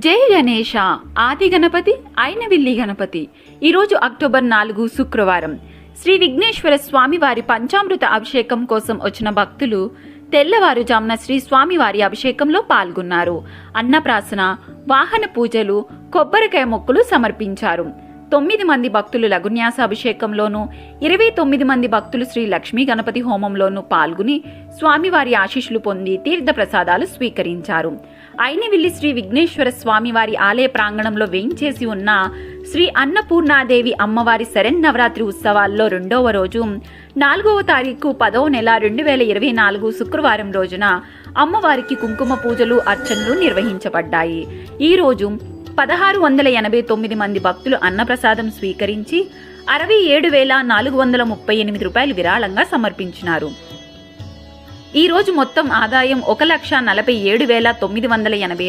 జై గణేష. ఆది గణపతి అయినవిల్లి గణపతి. ఈరోజు అక్టోబర్ 4 శుక్రవారం. శ్రీ విఘ్నేశ్వర స్వామివారి పంచామృత అభిషేకం కోసం వచ్చిన భక్తులు తెల్లవారుజామున శ్రీ స్వామివారి అభిషేకంలో పాల్గొన్నారు. అన్నప్రాసన, వాహన పూజలు, కొబ్బరికాయ మొక్కులు సమర్పించారు. 9 మంది భక్తులు లఘున్యాస అభిషేకంలోనూ, 29 మంది భక్తులు శ్రీ లక్ష్మీ గణపతి హోమంలోనూ పాల్గొని స్వామివారి ఆశీస్సులు పొంది తీర్థ ప్రసాదాలు స్వీకరించారు. అయినవిల్లి శ్రీ విఘ్నేశ్వర స్వామివారి ఆలయ ప్రాంగణంలో వేయించేసి ఉన్న శ్రీ అన్నపూర్ణాదేవి అమ్మవారి శరన్నవరాత్రి ఉత్సవాల్లో 2వ రోజు 4వ తారీఖు 10వ నెల 2024 శుక్రవారం రోజున అమ్మవారికి కుంకుమ పూజలు, అర్చనలు నిర్వహించబడ్డాయి. ఈ రోజు 1689 మంది భక్తులు అన్నప్రసాదం స్వీకరించి 67,438 రూపాయలు విరాళంగా సమర్పించినారు. ఈ రోజు మొత్తం ఆదాయం 1,47,986